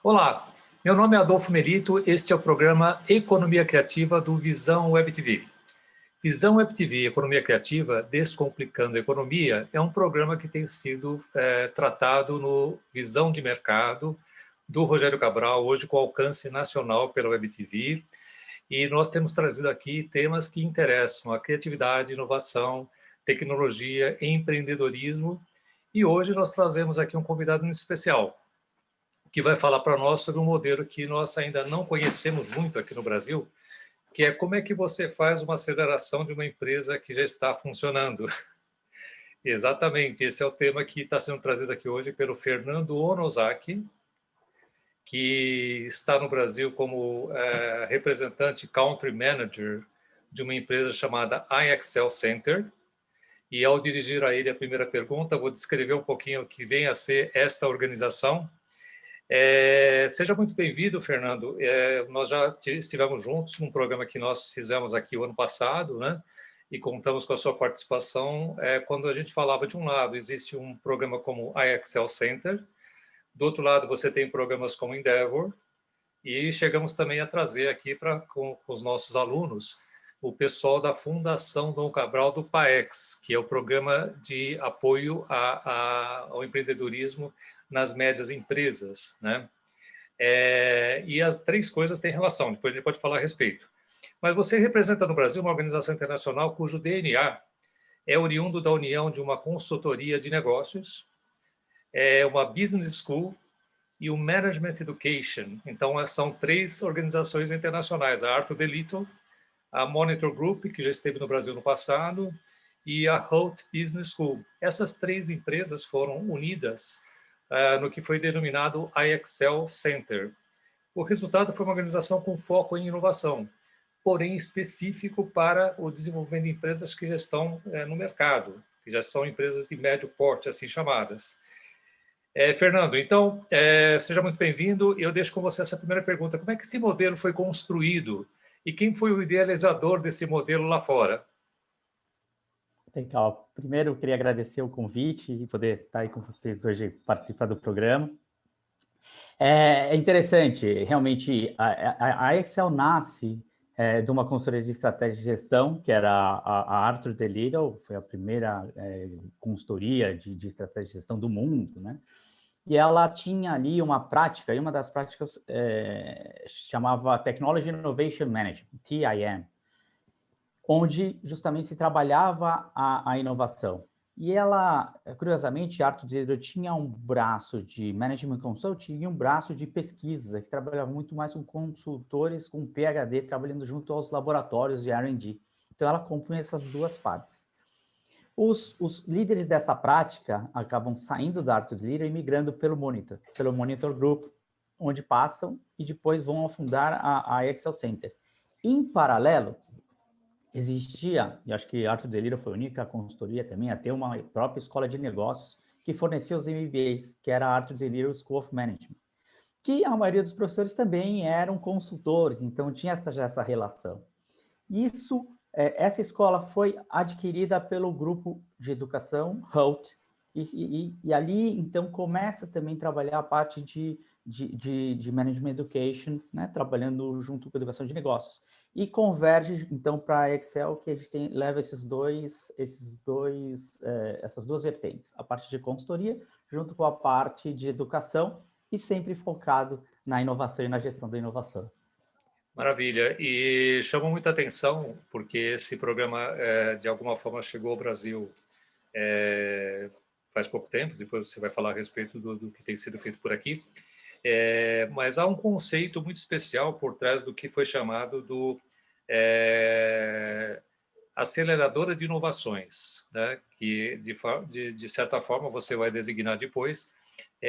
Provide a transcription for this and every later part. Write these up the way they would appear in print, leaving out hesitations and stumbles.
Olá, meu nome é Adolfo Melito, este é o programa Economia Criativa do Visão Web TV. Visão Web TV, Economia Criativa, Descomplicando a Economia, é um programa que tem sido tratado no Visão de Mercado do Rogério Cabral, hoje com alcance nacional pela Web TV, e nós temos trazido aqui temas que interessam a criatividade, inovação, tecnologia, empreendedorismo, e hoje nós trazemos aqui um convidado muito especial, que vai falar para nós sobre um modelo que nós ainda não conhecemos muito aqui no Brasil, que é como é que você faz uma aceleração de uma empresa que já está funcionando. Exatamente, esse é o tema que está sendo trazido aqui hoje pelo Fernando Onozaki, que está no Brasil como representante Country Manager de uma empresa chamada iExcel Center. E ao dirigir a ele a primeira pergunta, vou descrever um pouquinho o que vem a ser esta organização. Seja muito bem-vindo, Fernando. Nós já estivemos juntos num programa que nós fizemos aqui o ano passado, né? E contamos com a sua participação. Quando a gente falava de um lado, existe um programa como iExcel Center, do outro lado você tem programas como Endeavor, e chegamos também a trazer aqui com os nossos alunos o pessoal da Fundação Dom Cabral do PAEX, que é o programa de apoio ao empreendedorismo nas médias empresas, né? E as três coisas têm relação, depois a gente pode falar a respeito. Mas você representa no Brasil uma organização internacional cujo DNA é oriundo da união de uma consultoria de negócios, uma business school e o Management Education. Então, são três organizações internacionais, a Arthur DeLittle, a Monitor Group, que já esteve no Brasil no passado, e a Holt Business School. Essas três empresas foram unidas no que foi denominado iExcel Center. O resultado foi uma organização com foco em inovação, porém específico para o desenvolvimento de empresas que já estão no mercado, que já são empresas de médio porte, assim chamadas. Fernando, então, seja muito bem-vindo. Eu deixo com você essa primeira pergunta. Como é que esse modelo foi construído e quem foi o idealizador desse modelo lá fora? Legal. Primeiro, eu queria agradecer o convite e poder estar aí com vocês hoje, participar do programa. É interessante, realmente, a Excel nasce de uma consultoria de estratégia de gestão, que era a Arthur DeLittle, foi a primeira consultoria de estratégia de gestão do mundo, né? E ela tinha ali uma prática, e uma das práticas chamava Technology Innovation Management, TIM, onde justamente se trabalhava a inovação. E ela, curiosamente, a Arthur DeLittle tinha um braço de Management Consulting e um braço de pesquisa, que trabalhava muito mais com consultores com PhD, trabalhando junto aos laboratórios de R&D. Então, ela compunha essas duas partes. Os líderes dessa prática acabam saindo da Arthur DeLittle e migrando pelo Monitor Group, onde passam e depois vão fundar a Excel Center. Em paralelo, existia, e acho que Arthur DeLittle foi a única consultoria também a ter uma própria escola de negócios que fornecia os MBAs, que era a Arthur DeLittle School of Management, que a maioria dos professores também eram consultores, então tinha essa relação. Essa escola foi adquirida pelo grupo de educação Holt, e ali, então, começa também a trabalhar a parte de Management Education, né, trabalhando junto com a educação de negócios. E converge, então, para a Excel, que a gente leva essas duas vertentes, a parte de consultoria, junto com a parte de educação, e sempre focado na inovação e na gestão da inovação. Maravilha. E chama muita atenção, porque esse programa, de alguma forma, chegou ao Brasil faz pouco tempo, depois você vai falar a respeito do que tem sido feito por aqui, mas há um conceito muito especial por trás do que foi chamado do aceleradora de inovações, né? Que, de certa forma, você vai designar depois,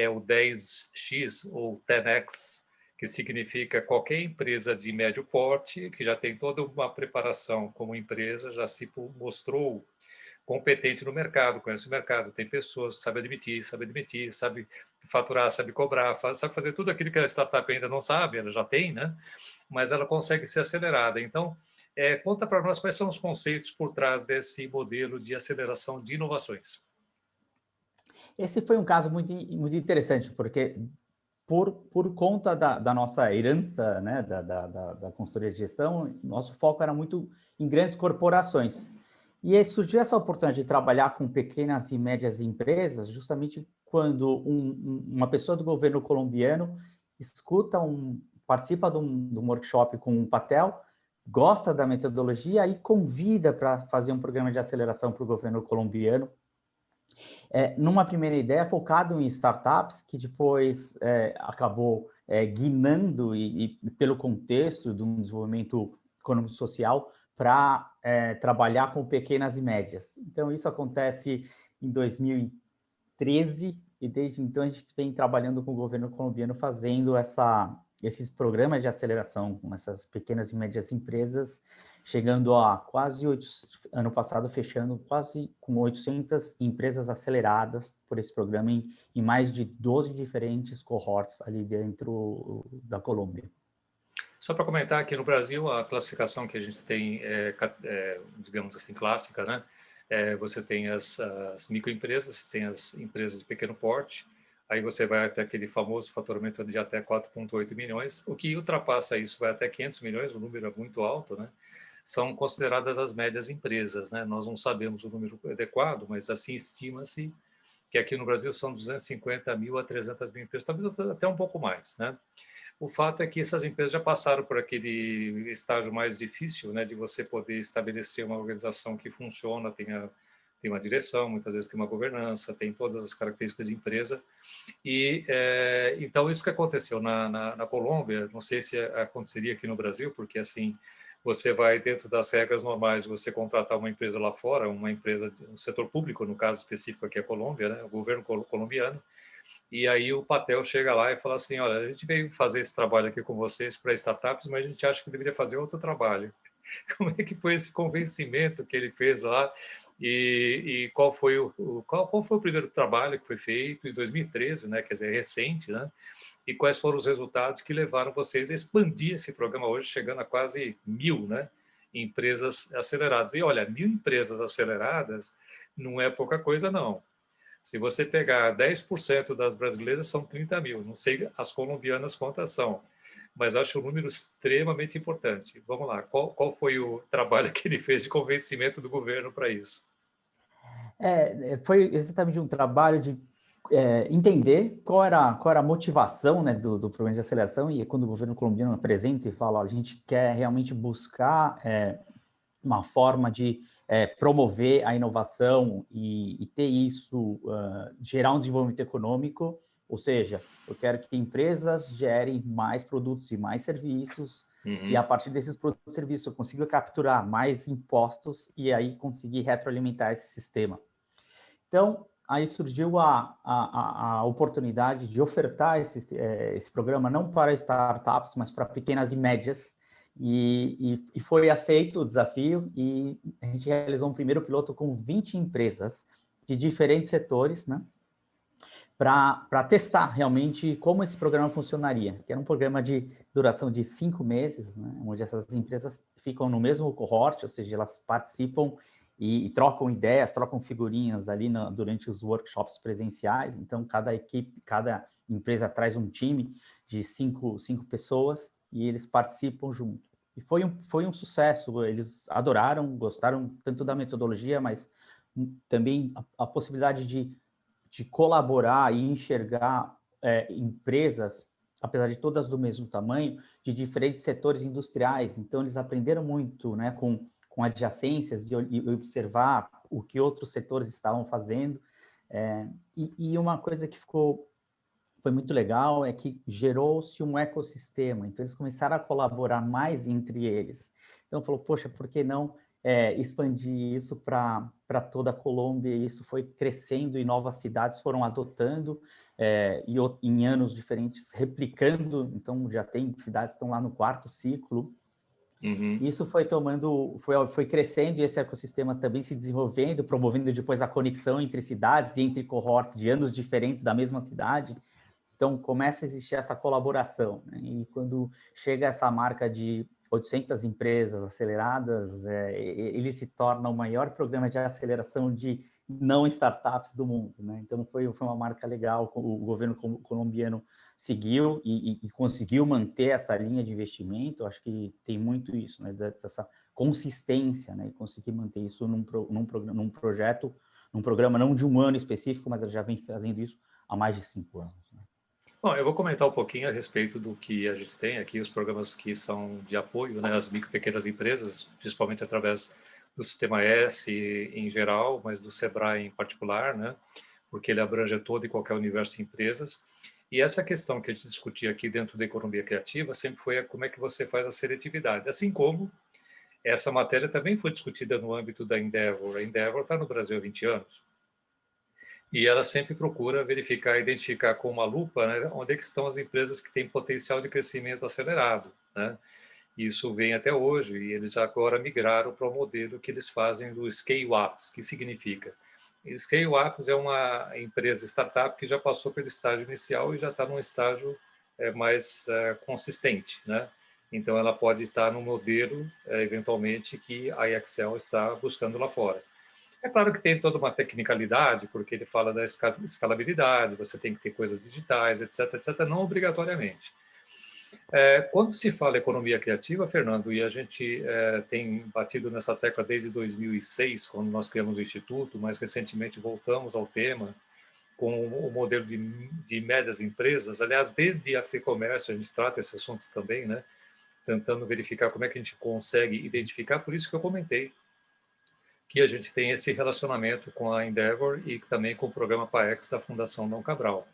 o 10X ou 10X, que significa qualquer empresa de médio porte, que já tem toda uma preparação como empresa, já se mostrou competente no mercado, conhece o mercado, tem pessoas, sabe admitir, sabe faturar, sabe cobrar, sabe fazer tudo aquilo que a startup ainda não sabe, ela já tem, né? Mas ela consegue ser acelerada. Então, conta para nós quais são os conceitos por trás desse modelo de aceleração de inovações. Esse foi um caso muito interessante, porque por conta da nossa herança, né, da consultoria de gestão, nosso foco era muito em grandes corporações. E aí surgiu essa oportunidade de trabalhar com pequenas e médias empresas, justamente quando uma pessoa do governo colombiano escuta participa de um workshop com um Patel, gosta da metodologia e convida para fazer um programa de aceleração para o governo colombiano, numa primeira ideia focado em startups, que depois acabou guinando e pelo contexto do desenvolvimento econômico-social para trabalhar com pequenas e médias. Então, isso acontece em 2013 e desde então a gente vem trabalhando com o governo colombiano fazendo esses programas de aceleração com essas pequenas e médias empresas, chegando a quase ano passado fechando quase com 800 empresas aceleradas por esse programa em mais de 12 diferentes cohorts ali dentro da Colômbia. Só para comentar, aqui no Brasil, a classificação que a gente tem digamos assim, clássica, né? Você tem as microempresas, tem as empresas de pequeno porte, aí você vai até aquele famoso faturamento de até 4,8 milhões, o que ultrapassa isso vai até 500 milhões, o número é muito alto, né? São consideradas as médias empresas, né? Nós não sabemos o número adequado, mas assim estima-se que aqui no Brasil são 250 mil a 300 mil empresas, talvez até um pouco mais, né? O fato é que essas empresas já passaram por aquele estágio mais difícil, né, de você poder estabelecer uma organização que funciona, tem uma direção, muitas vezes tem uma governança, tem todas as características de empresa. E então isso que aconteceu na Colômbia, não sei se aconteceria aqui no Brasil, porque assim você vai dentro das regras normais de você contratar uma empresa lá fora, uma empresa do setor público, no caso específico aqui é a Colômbia, né, o governo colombiano. E aí o Patel chega lá e fala assim, olha, a gente veio fazer esse trabalho aqui com vocês para startups, mas a gente acha que deveria fazer outro trabalho. Como é que foi esse convencimento que ele fez lá? E qual foi qual foi o primeiro trabalho que foi feito em 2013, né? Quer dizer, recente, né? E quais foram os resultados que levaram vocês a expandir esse programa hoje, chegando a quase 1.000, né? Empresas aceleradas. E olha, 1.000 empresas aceleradas não é pouca coisa, não. Se você pegar 10% das brasileiras, são 30 mil. Não sei as colombianas quantas são, mas acho um número extremamente importante. Vamos lá, qual foi o trabalho que ele fez de convencimento do governo para isso? Foi exatamente um trabalho de entender qual era a motivação, né, do programa de aceleração, e quando o governo colombiano apresenta e fala, ó, a gente quer realmente buscar uma forma de promover a inovação e ter isso, gerar um desenvolvimento econômico, ou seja, eu quero que empresas gerem mais produtos e mais serviços, e a partir desses produtos e serviços eu consigo capturar mais impostos e aí conseguir retroalimentar esse sistema. Então, aí surgiu a oportunidade de ofertar esse programa não para startups, mas para pequenas e médias, e foi aceito o desafio, e a gente realizou um primeiro piloto com 20 empresas de diferentes setores, né, para testar realmente como esse programa funcionaria, que era um programa de duração de 5 meses, né, onde essas empresas ficam no mesmo cohort, ou seja, elas participam e trocam ideias, trocam figurinhas ali durante os workshops presenciais. Então, cada empresa traz um time de cinco pessoas e eles participam junto. E foi um sucesso, eles adoraram, gostaram tanto da metodologia, mas também a possibilidade de colaborar e enxergar empresas, apesar de todas do mesmo tamanho, de diferentes setores industriais. Então, eles aprenderam muito, né, com adjacências e observar o que outros setores estavam fazendo. E uma coisa que foi muito legal é que gerou-se um ecossistema. Então, eles começaram a colaborar mais entre eles. Então, falou, poxa, por que não expandir isso para toda a Colômbia? E isso foi crescendo e novas cidades foram adotando e em anos diferentes replicando. Então, já tem cidades que estão lá no 4º ciclo. Isso foi crescendo e esse ecossistema também se desenvolvendo, promovendo depois a conexão entre cidades e entre cohorts de anos diferentes da mesma cidade. Então, começa a existir essa colaboração, né? E quando chega essa marca de 800 empresas aceleradas, ele se torna o maior programa de aceleração de não startups do mundo, né? Então foi uma marca legal, o governo colombiano seguiu e conseguiu manter essa linha de investimento. Acho que tem muito isso, né? Dessa consistência, né? E conseguir manter isso num projeto, num programa não de um ano específico, mas ele já vem fazendo isso há mais de 5 anos, né? Bom, eu vou comentar um pouquinho a respeito do que a gente tem aqui, os programas que são de apoio, né, às micro e pequenas empresas, principalmente através do Sistema S em geral, mas do Sebrae em particular, né, porque ele abrange todo e qualquer universo de empresas. E essa questão que a gente discutia aqui dentro da economia criativa sempre foi como é que você faz a seletividade, assim como essa matéria também foi discutida no âmbito da Endeavor. A Endeavor está no Brasil há 20 anos. E ela sempre procura verificar, identificar com uma lupa, né, onde é que estão as empresas que têm potencial de crescimento acelerado, né? Isso vem até hoje e eles agora migraram para o modelo que eles fazem do Scale-Ups, que significa? Scale-Ups é uma empresa startup que já passou pelo estágio inicial e já está num estágio mais consistente, né? Então ela pode estar no modelo, eventualmente, que a Excel está buscando lá fora. É claro que tem toda uma tecnicalidade, porque ele fala da escalabilidade, você tem que ter coisas digitais, etc., etc., não obrigatoriamente. Quando se fala economia criativa, Fernando, e a gente tem batido nessa tecla desde 2006, quando nós criamos o Instituto, mais recentemente voltamos ao tema com o modelo de médias empresas. Aliás, desde a FEComércio a gente trata esse assunto também, né? Tentando verificar como é que a gente consegue identificar, por isso que eu comentei que a gente tem esse relacionamento com a Endeavor e também com o programa PAEX da Fundação Dom Cabral.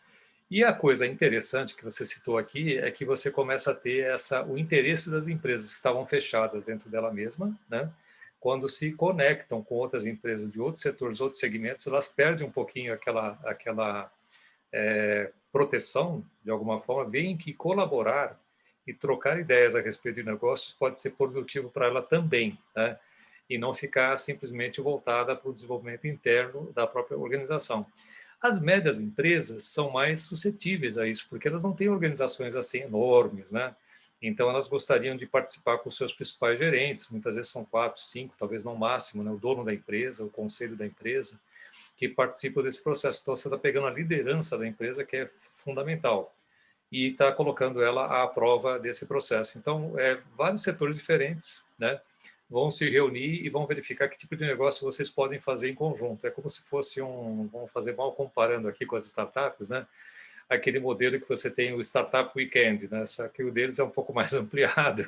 E a coisa interessante que você citou aqui é que você começa a ter o interesse das empresas que estavam fechadas dentro dela mesma, né? Quando se conectam com outras empresas de outros setores, outros segmentos, elas perdem um pouquinho aquela proteção, de alguma forma, veem que colaborar e trocar ideias a respeito de negócios pode ser produtivo para ela também, né? E não ficar simplesmente voltada para o desenvolvimento interno da própria organização. As médias empresas são mais suscetíveis a isso, porque elas não têm organizações assim enormes, né? Então, elas gostariam de participar com os seus principais gerentes, muitas vezes são 4, 5, talvez não máximo, né? O dono da empresa, o conselho da empresa, que participam desse processo. Então, você está pegando a liderança da empresa, que é fundamental, e está colocando ela à prova desse processo. Então, vários setores diferentes, né? Vão se reunir e vão verificar que tipo de negócio vocês podem fazer em conjunto. É como se fosse vamos fazer mal comparando aqui com as startups, né? Aquele modelo que você tem o Startup Weekend, né? Só que o deles é um pouco mais ampliado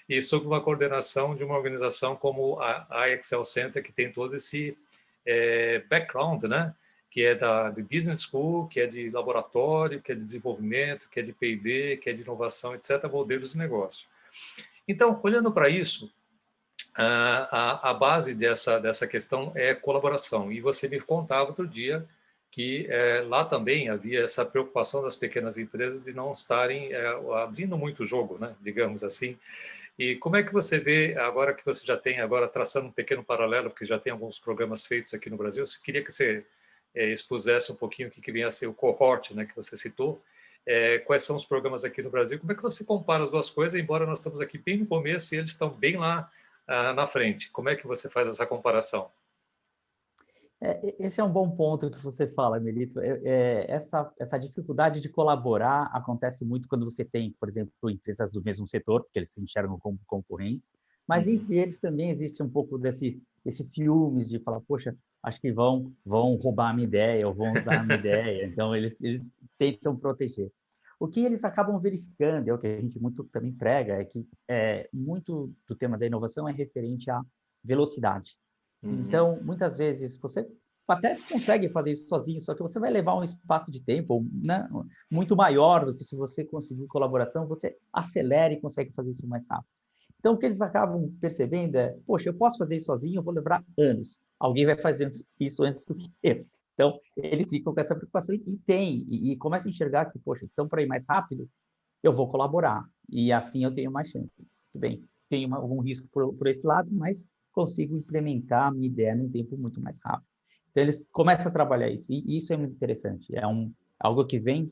e sob uma coordenação de uma organização como a Excel Center, que tem todo esse background, né? Que é de Business School, que é de laboratório, que é de desenvolvimento, que é de P&D, que é de inovação, etc., modelos de negócio. Então, olhando para isso, a base dessa questão é colaboração. E você me contava outro dia que lá também havia essa preocupação das pequenas empresas de não estarem abrindo muito jogo, né, digamos assim. E como é que você vê, agora que você já tem, agora traçando um pequeno paralelo, porque já tem alguns programas feitos aqui no Brasil, eu queria que você expusesse um pouquinho o que vem a ser o cohort, né, que você citou, quais são os programas aqui no Brasil, como é que você compara as duas coisas, embora nós estamos aqui bem no começo e eles estão bem lá na frente. Como é que você faz essa comparação? Esse é um bom ponto que você fala, Melito. Essa dificuldade de colaborar acontece muito quando você tem, por exemplo, empresas do mesmo setor, porque eles se enxergam como concorrentes, mas entre eles também existe um pouco desses ciúmes de falar, poxa, acho que vão roubar a minha ideia ou vão usar a minha ideia. Então, eles tentam proteger. O que eles acabam verificando, é o que a gente muito também prega, é que muito do tema da inovação é referente à velocidade. Então, muitas vezes, você até consegue fazer isso sozinho, só que você vai levar um espaço de tempo, né, muito maior do que se você conseguir colaboração, você acelera e consegue fazer isso mais rápido. Então, o que eles acabam percebendo é, poxa, eu posso fazer isso sozinho, eu vou levar anos. Alguém vai fazer isso antes do que eu. Então, eles ficam com essa preocupação e começam a enxergar que, poxa, então, para ir mais rápido, eu vou colaborar. E assim eu tenho mais chances. Tudo bem, tenho algum risco por esse lado, mas consigo implementar a minha ideia num tempo muito mais rápido. Então, eles começam a trabalhar isso, e isso é muito interessante. Algo que vem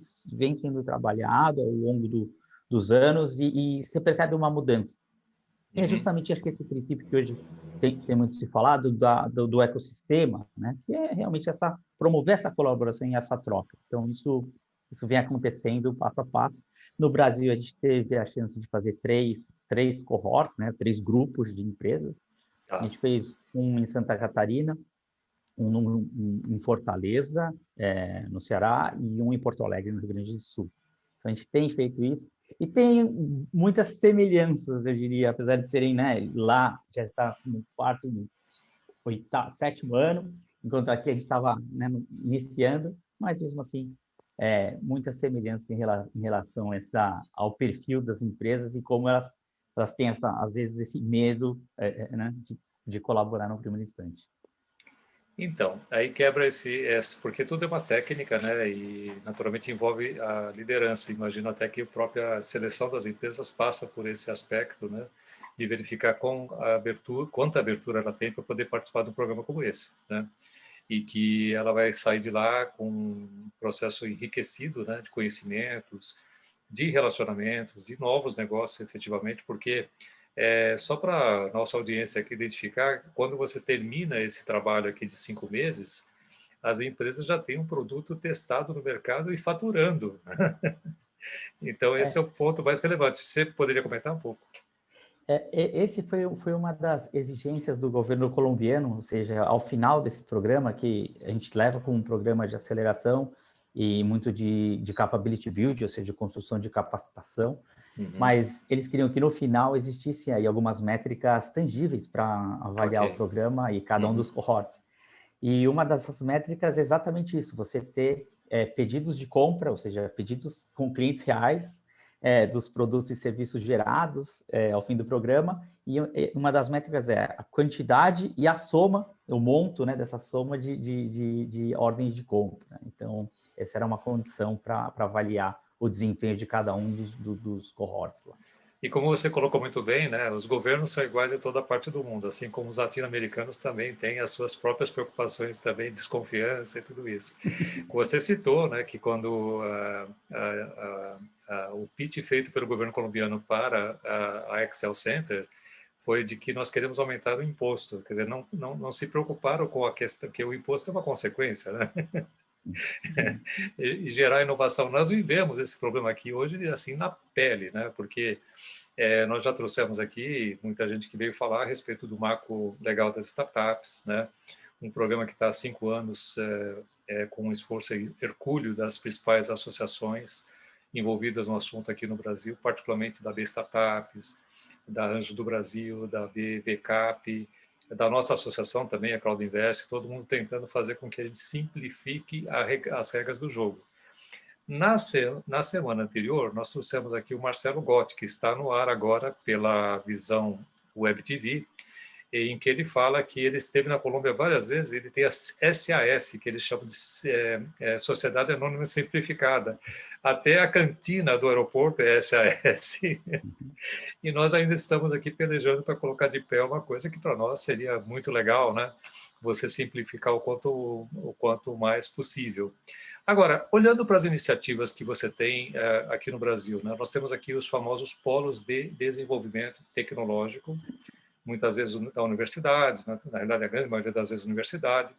sendo trabalhado ao longo dos anos, e você percebe uma mudança. É justamente, acho que esse princípio que hoje tem muito se falado do ecossistema, né? Que é realmente promover essa colaboração e essa troca. Então, isso vem acontecendo passo a passo. No Brasil, a gente teve a chance de fazer três cohorts, né? 3 grupos de empresas. A Tá. gente fez um em Santa Catarina, em Fortaleza, no Ceará, e um em Porto Alegre, no Rio Grande do Sul. Então, a gente tem feito isso. E tem muitas semelhanças, eu diria, apesar de serem, né, lá já está no quarto, no oitavo, sétimo ano, enquanto aqui a gente estava, né, iniciando, mas mesmo assim, muitas semelhanças em relação ao perfil das empresas e como elas têm, às vezes, esse medo, né, de colaborar no primeiro instante. Então, aí quebra porque tudo é uma técnica, né? E naturalmente envolve a liderança. Imagino até que a própria seleção das empresas passa por esse aspecto, né? De verificar quanta abertura ela tem para poder participar de um programa como esse, né? E que ela vai sair de lá com um processo enriquecido, né? De conhecimentos, de relacionamentos, de novos negócios, efetivamente, porque só para nossa audiência aqui identificar, quando você termina esse trabalho aqui de 5 meses, as empresas já têm um produto testado no mercado e faturando. Então, esse É, é o ponto mais relevante. Você poderia comentar um pouco? Esse foi uma das exigências do governo colombiano, ou seja, ao final desse programa, que a gente leva como um programa de aceleração e muito de capability build, ou seja, de construção de capacitação, Uhum. mas eles queriam que no final existissem aí algumas métricas tangíveis para avaliar o Ok. programa e cada um Uhum. dos cohorts. E uma dessas métricas é exatamente isso, você ter pedidos de compra, ou seja, pedidos com clientes reais, dos produtos e serviços gerados ao fim do programa, e uma das métricas é a quantidade e a soma, o monto, né, dessa soma de ordens de compra. Então, essa era uma condição para avaliar o desempenho de cada um dos cohorts lá. E como você colocou muito bem, né, os governos são iguais em toda parte do mundo, assim como os latino-americanos também têm as suas próprias preocupações também, desconfiança e tudo isso. Você citou, né, que quando o pitch feito pelo governo colombiano para a Excel Center foi de que nós queremos aumentar o imposto, quer dizer, não se preocuparam com a questão, que o imposto é uma consequência, né? E gerar inovação. Nós vivemos esse problema aqui hoje assim na pele, né? Porque nós já trouxemos aqui muita gente que veio falar a respeito do marco legal das startups, né? Um programa que está há 5 anos com um esforço hercúleo das principais associações envolvidas no assunto aqui no Brasil, particularmente da B Startups, da Anjo do Brasil, da BVCAP, da nossa associação também, a Cloud Invest, todo mundo tentando fazer com que a gente simplifique as regras do jogo. Na semana anterior, nós trouxemos aqui o Marcelo Gotti, que está no ar agora pela Visão Web TV, em que ele fala que ele esteve na Colômbia várias vezes, ele tem a SAS, que eles chamam de Sociedade Anônima Simplificada. Até a cantina do aeroporto é SAS. E nós ainda estamos aqui pelejando para colocar de pé uma coisa que para nós seria muito legal, né? Você simplificar o quanto mais possível. Agora, olhando para as iniciativas que você tem aqui no Brasil, né? Nós temos aqui os famosos polos de desenvolvimento tecnológico, muitas vezes da universidade, né? Na realidade, a grande maioria das vezes universidade.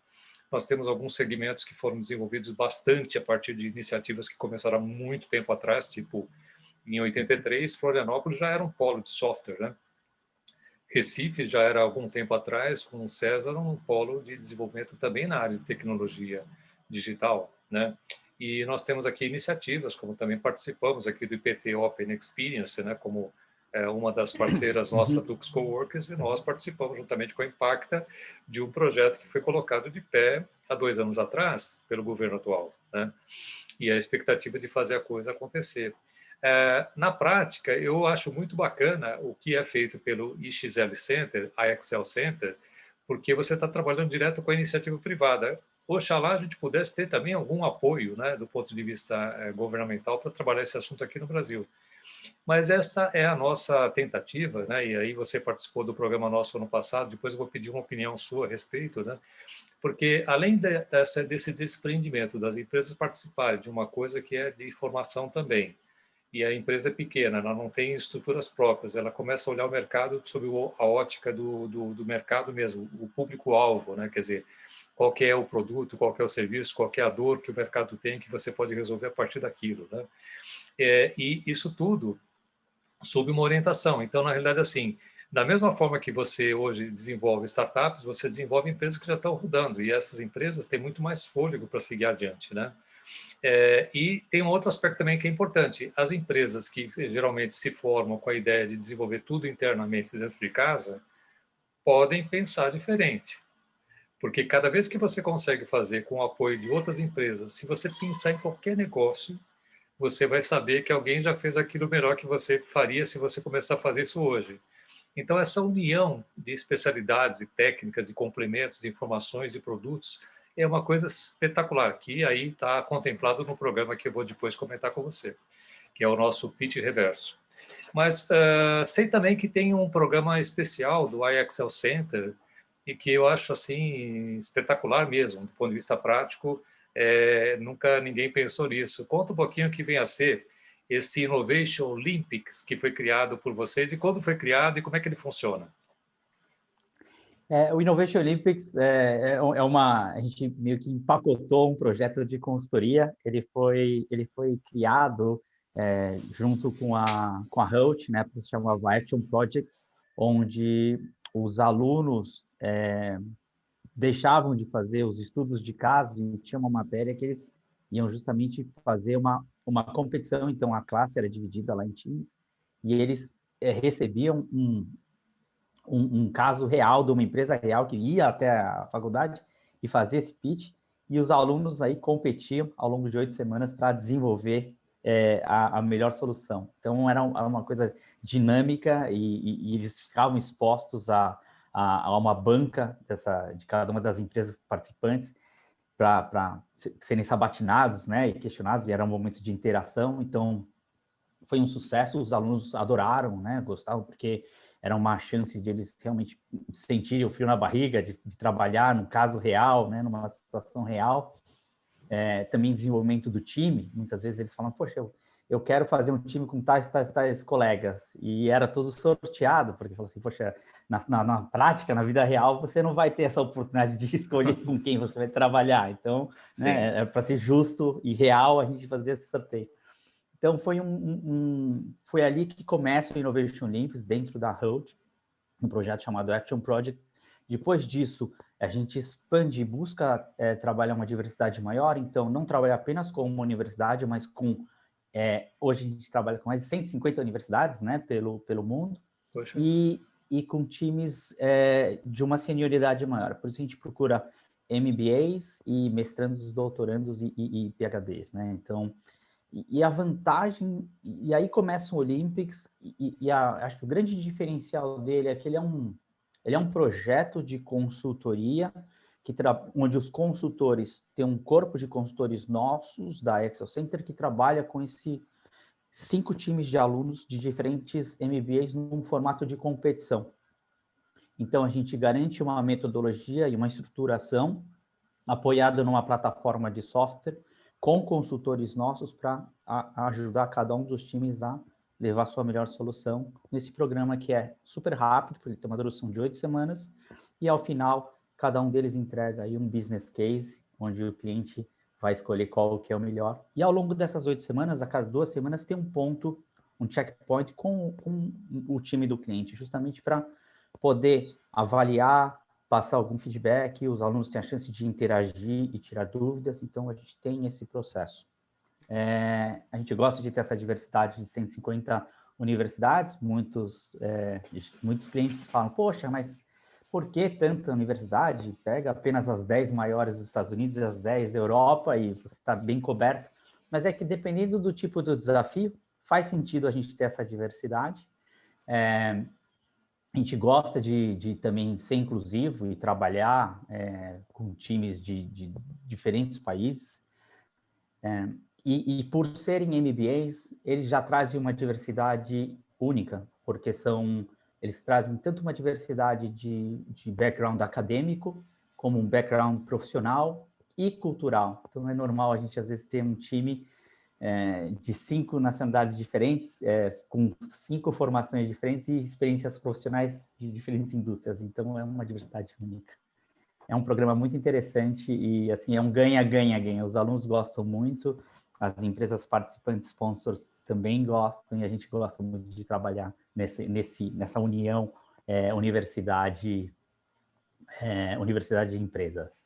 Nós temos alguns segmentos que foram desenvolvidos bastante a partir de iniciativas que começaram há muito tempo atrás, tipo, em 83, Florianópolis já era um polo de software, né? Recife já era há algum tempo atrás, com o César, um polo de desenvolvimento também na área de tecnologia digital, né? E nós temos aqui iniciativas, como também participamos aqui do IPT Open Experience, né? Como uma das parceiras nossa, Dux Coworkers, e nós participamos juntamente com a Impacta de um projeto que foi colocado de pé há 2 anos atrás pelo governo atual, né? E a expectativa de fazer a coisa acontecer. Na prática, eu acho muito bacana o que é feito pelo IXL Center, a Excel Center, porque você está trabalhando direto com a iniciativa privada. Oxalá a gente pudesse ter também algum apoio, né, do ponto de vista governamental para trabalhar esse assunto aqui no Brasil. Mas essa é a nossa tentativa, né? E aí você participou do programa nosso ano passado, depois eu vou pedir uma opinião sua a respeito, né? Porque além desse desprendimento das empresas participarem de uma coisa que é de formação também, e a empresa é pequena, ela não tem estruturas próprias, ela começa a olhar o mercado sob a ótica do mercado mesmo, o público-alvo, né? Quer dizer, qual que é o produto, qual que é o serviço, qual que é a dor que o mercado tem que você pode resolver a partir daquilo, né? E isso tudo sob uma orientação. Então, na realidade, assim, da mesma forma que você hoje desenvolve startups, você desenvolve empresas que já estão rodando, e essas empresas têm muito mais fôlego para seguir adiante, né? E tem um outro aspecto também que é importante. As empresas que geralmente se formam com a ideia de desenvolver tudo internamente dentro de casa, podem pensar diferente. Porque cada vez que você consegue fazer com o apoio de outras empresas, se você pensar em qualquer negócio, você vai saber que alguém já fez aquilo melhor que você faria se você começar a fazer isso hoje. Então, essa união de especialidades, de técnicas, de complementos, de informações, de produtos, é uma coisa espetacular, que aí está contemplado no programa que eu vou depois comentar com você, que é o nosso Pitch Reverso. Mas sei também que tem um programa especial do iExcel Center, e que eu acho assim espetacular mesmo, do ponto de vista prático, nunca ninguém pensou nisso. Conta um pouquinho o que vem a ser esse Innovation Olympics que foi criado por vocês e quando foi criado e como é que ele funciona. O Innovation Olympics a gente meio que empacotou um projeto de consultoria. Ele foi criado junto com a Holt, né, que se chamava Action Project, onde os alunos deixavam de fazer os estudos de caso e tinha uma matéria que eles iam justamente fazer uma competição. Então, a classe era dividida lá em times e eles recebiam um caso real de uma empresa real que ia até a faculdade e fazia esse pitch, e os alunos aí competiam ao longo de 8 semanas para desenvolver a melhor solução. Então, era uma coisa dinâmica e eles ficavam expostos a uma banca de cada uma das empresas participantes para serem sabatinados, né, e questionados, e era um momento de interação. Então, foi um sucesso, os alunos adoraram, né, gostavam, porque era uma chance de eles realmente sentirem o frio na barriga, de trabalhar num caso real, né, numa situação real. Também desenvolvimento do time, muitas vezes eles falam, poxa, eu quero fazer um time com tais colegas, e era tudo sorteado, porque falou assim, poxa, na prática, na vida real, você não vai ter essa oportunidade de escolher com quem você vai trabalhar, então, né, para ser justo e real, a gente fazia esse sorteio. Então, foi ali que começa o Innovation Olympics, dentro da Holt, um projeto chamado Action Project. Depois disso, a gente expande e busca trabalhar uma diversidade maior, então não trabalhar apenas com uma universidade, mas hoje a gente trabalha com mais de 150 universidades, né, pelo mundo, e com times de uma senioridade maior. Por isso a gente procura MBAs e mestrandos, doutorandos e PhDs, né? Então, e a vantagem, e aí começa o Olympics, acho que o grande diferencial dele é que ele é um projeto de consultoria, onde os consultores têm um corpo de consultores nossos, da Excel Center, que trabalha com 5 times de alunos de diferentes MBAs num formato de competição. Então, a gente garante uma metodologia e uma estruturação apoiada numa plataforma de software, com consultores nossos para ajudar cada um dos times a levar a sua melhor solução nesse programa que é super rápido, porque ele tem uma duração de 8 semanas, e ao final, cada um deles entrega aí um business case, onde o cliente vai escolher qual que é o melhor. E ao longo dessas 8 semanas, a cada 2 semanas, tem um ponto, um checkpoint com o time do cliente, justamente para poder avaliar, passar algum feedback, os alunos têm a chance de interagir e tirar dúvidas, então a gente tem esse processo. A gente gosta de ter essa diversidade de 150 universidades, muitos clientes falam, poxa, mas por que tanta universidade? Pega apenas as 10 maiores dos Estados Unidos e as 10 da Europa e você está bem coberto. Mas é que dependendo do tipo do desafio, faz sentido a gente ter essa diversidade. A gente gosta de também ser inclusivo e trabalhar com times de diferentes países. E por serem MBAs, eles já trazem uma diversidade única, porque eles trazem tanto uma diversidade de background acadêmico, como um background profissional e cultural. Então, é normal a gente, às vezes, ter um time de 5 nacionalidades diferentes, com 5 formações diferentes e experiências profissionais de diferentes indústrias. Então, é uma diversidade única. É um programa muito interessante e, assim, é um ganha-ganha-ganha. Os alunos gostam muito, as empresas participantes, sponsors, também gostam, e a gente gosta muito de trabalhar nessa união universidade e empresas.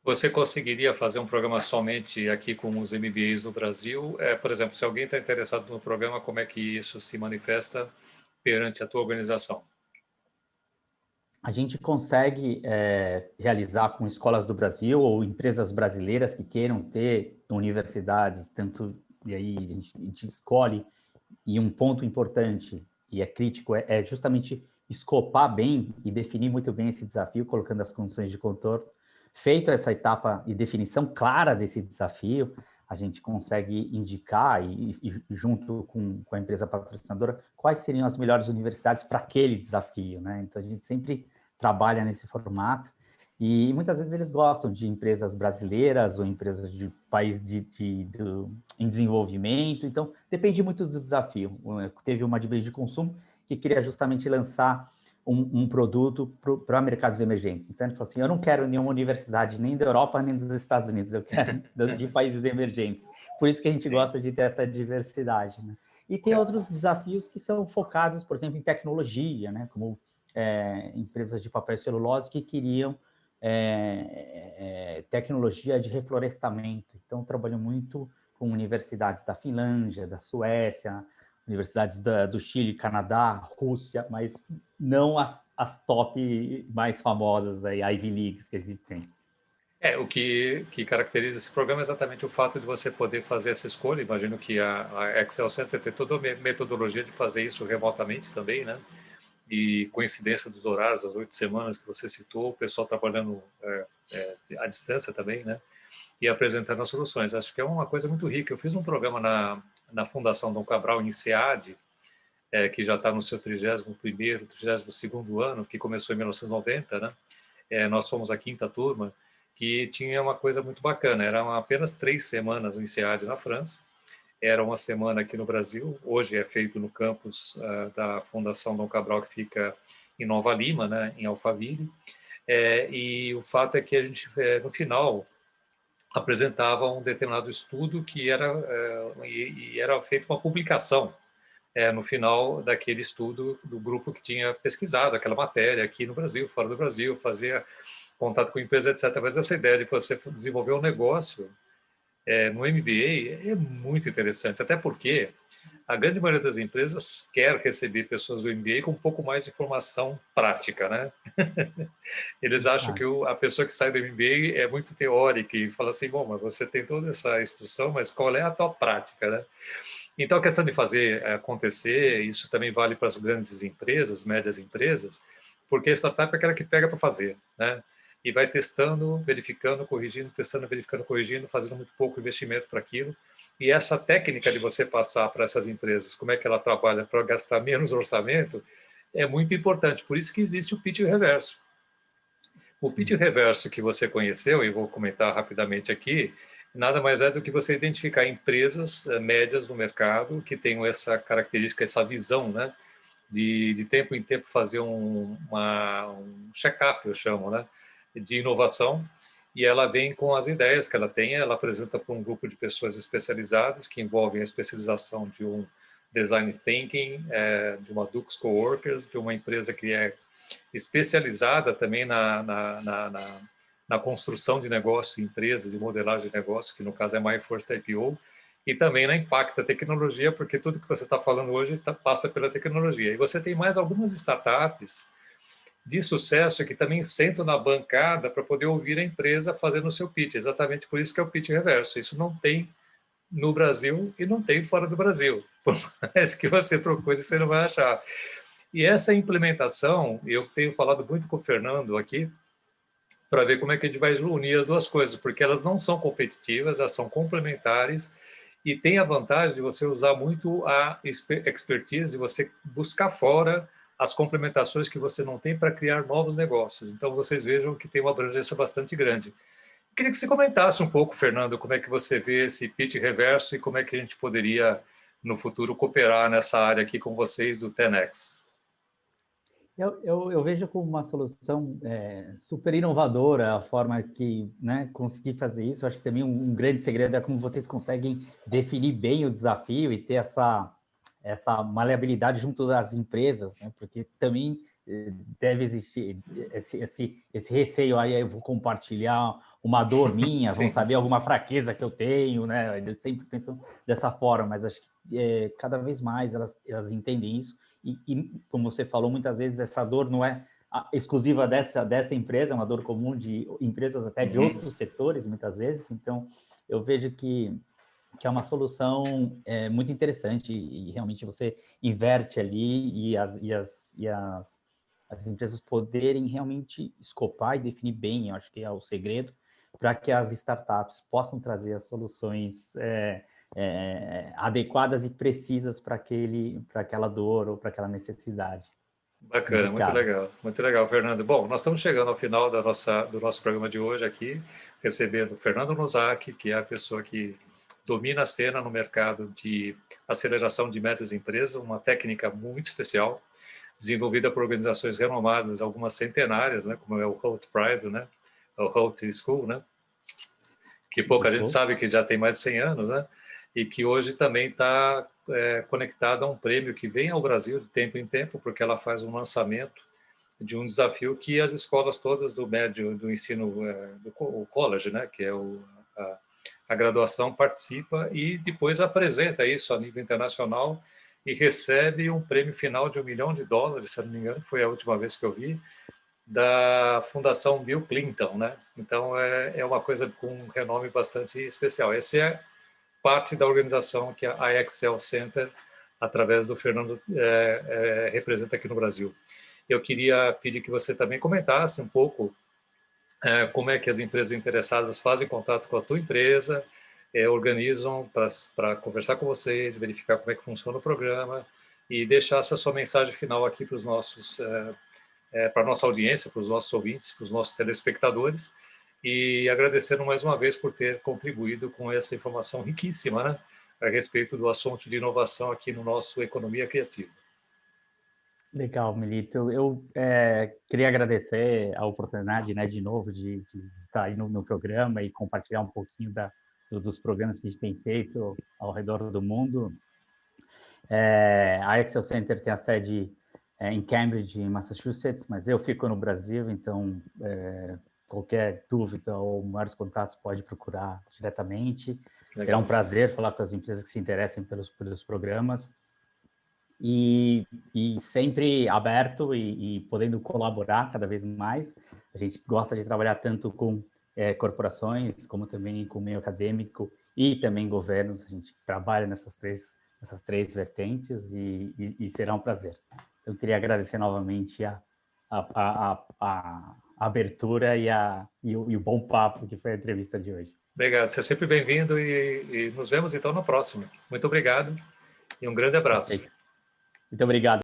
Você conseguiria fazer um programa somente aqui com os MBAs no Brasil? Por exemplo, se alguém está interessado no programa, como é que isso se manifesta perante a tua organização? A gente consegue realizar com escolas do Brasil ou empresas brasileiras que queiram ter universidades, tanto, e aí a gente escolhe, e um ponto importante e é crítico é justamente escopar bem e definir muito bem esse desafio, colocando as condições de contorno. Feito essa etapa e definição clara desse desafio, a gente consegue indicar, e junto com a empresa patrocinadora, quais seriam as melhores universidades para aquele desafio, né? Então, a gente sempre trabalha nesse formato, e muitas vezes eles gostam de empresas brasileiras ou empresas de país em desenvolvimento, então depende muito do desafio. Teve uma de consumo que queria justamente lançar um produto para mercados emergentes. Então ele falou assim, eu não quero nenhuma universidade nem da Europa nem dos Estados Unidos, eu quero de países emergentes. Por isso que a gente gosta de ter essa diversidade, né? E tem outros desafios que são focados, por exemplo, em tecnologia, né? Como empresas de papel e celulose que queriam tecnologia de reflorestamento. Então, trabalho muito com universidades da Finlândia, da Suécia, universidades do Chile, Canadá, Rússia, mas não as top mais famosas, aí, Ivy Leagues que a gente tem. O que caracteriza esse programa é exatamente o fato de você poder fazer essa escolha. Imagino que a Excel Center tem toda a metodologia de fazer isso remotamente também, né? E coincidência dos horários, as 8 semanas que você citou, o pessoal trabalhando à distância também, né? E apresentando as soluções. Acho que é uma coisa muito rica. Eu fiz um programa na Fundação Dom Cabral, em SEAD, que já está no seu 31º, 32º ano, que começou em 1990, né? Nós fomos a 5ª turma, que tinha uma coisa muito bacana. Eram apenas 3 semanas no SEAD na França, era uma semana aqui no Brasil. Hoje é feito no campus da Fundação Dom Cabral, que fica em Nova Lima, né, em Alphaville. E o fato é que a gente, no final, apresentava um determinado estudo que era feita uma publicação no final daquele estudo do grupo que tinha pesquisado aquela matéria aqui no Brasil, fora do Brasil, fazia contato com empresa, etc. Mas essa ideia de você desenvolver um negócio no MBA é muito interessante, até porque a grande maioria das empresas quer receber pessoas do MBA com um pouco mais de formação prática, né? Eles acham que a pessoa que sai do MBA é muito teórica e fala assim, bom, mas você tem toda essa instrução, mas qual é a tua prática, né? Então, a questão de fazer acontecer, isso também vale para as grandes empresas, médias empresas, porque a startup é aquela que pega para fazer, né? E vai testando, verificando, corrigindo, testando, verificando, corrigindo, fazendo muito pouco investimento para aquilo. E essa técnica de você passar para essas empresas, como é que ela trabalha para gastar menos orçamento, é muito importante. Por isso que existe o pitch reverso. O pitch reverso que você conheceu, e vou comentar rapidamente aqui, nada mais é do que você identificar empresas médias no mercado que tenham essa característica, essa visão, né? De tempo em tempo fazer um check-up, eu chamo, né? De inovação, e ela vem com as ideias que ela tem, ela apresenta para um grupo de pessoas especializadas, que envolvem a especialização de um design thinking, de uma Dux Coworkers, de uma empresa que é especializada também na construção de negócios, empresas e modelagem de negócios, que no caso é My First IPO, e também na Impacta Tecnologia, porque tudo que você está falando hoje passa pela tecnologia. E você tem mais algumas startups de sucesso que também sentam na bancada para poder ouvir a empresa fazendo o seu pitch. Exatamente por isso que é o pitch reverso. Isso não tem no Brasil e não tem fora do Brasil. Por mais que você procure, você não vai achar. E essa implementação, eu tenho falado muito com o Fernando aqui, para ver como é que a gente vai unir as duas coisas, porque elas não são competitivas, elas são complementares, e tem a vantagem de você usar muito a expertise, de você buscar fora as complementações que você não tem para criar novos negócios. Então, vocês vejam que tem uma abrangência bastante grande. Queria que você comentasse um pouco, Fernando, como é que você vê esse pitch reverso e como é que a gente poderia, no futuro, cooperar nessa área aqui com vocês do 10X. Eu vejo como uma solução super inovadora a forma que, né, conseguir fazer isso. Eu acho que também um grande segredo é como vocês conseguem definir bem o desafio e ter essa maleabilidade junto das empresas, né? Porque também deve existir esse receio, aí eu vou compartilhar uma dor minha, vão Sim. saber alguma fraqueza que eu tenho, né? Eles sempre pensam dessa forma, mas acho que cada vez mais elas entendem isso. E, como você falou, muitas vezes essa dor não é exclusiva dessa empresa, é uma dor comum de empresas até de outros setores, muitas vezes. Então, eu vejo que é uma solução muito interessante e realmente você inverte ali as empresas poderem realmente escopar e definir bem, eu acho que é o segredo, para que as startups possam trazer as soluções adequadas e precisas para aquela dor ou para aquela necessidade Bacana, indicada. muito legal, Fernando. Bom, nós estamos chegando ao final do nosso programa de hoje aqui, recebendo o Fernando Nozaki, que é a pessoa que domina a cena no mercado de aceleração de metas de empresa, uma técnica muito especial, desenvolvida por organizações renomadas, algumas centenárias, né, como é o Hult Prize, né, o Hult School, né, que pouca gente sabe que já tem mais de 100 anos, né, e que hoje também está conectada a um prêmio que vem ao Brasil de tempo em tempo, porque ela faz um lançamento de um desafio que as escolas todas do médio, do ensino, do college, né, que é a graduação, participa e depois apresenta isso a nível internacional e recebe um prêmio final de $1 milhão, se eu não me engano, foi a última vez que eu vi, da Fundação Bill Clinton, né? Então é uma coisa com um renome bastante especial. Essa é parte da organização que a iExcel Center, através do Fernando, representa aqui no Brasil. Eu queria pedir que você também comentasse um pouco como é que as empresas interessadas fazem contato com a tua empresa, organizam para conversar com vocês, verificar como é que funciona o programa e deixar essa sua mensagem final aqui para os nossos, para a nossa audiência, para os nossos ouvintes, para os nossos telespectadores, e agradecendo mais uma vez por ter contribuído com essa informação riquíssima, né, a respeito do assunto de inovação aqui no nosso Economia Criativa. Legal, Milito. Eu queria agradecer a oportunidade, né, de novo, de estar aí no programa e compartilhar um pouquinho dos programas que a gente tem feito ao redor do mundo. A Excel Center tem a sede em Cambridge, em Massachusetts, mas eu fico no Brasil, então qualquer dúvida ou maiores contatos pode procurar diretamente. Legal. Será um prazer falar com as empresas que se interessem pelos programas. E sempre aberto e podendo colaborar cada vez mais. A gente gosta de trabalhar tanto com corporações, como também com o meio acadêmico e também governos. A gente trabalha nessas três vertentes e será um prazer. Eu queria agradecer novamente a abertura e o bom papo que foi a entrevista de hoje. Obrigado, você é sempre bem-vindo e nos vemos então no próximo. Muito obrigado e um grande abraço. Perfeito. Muito obrigado.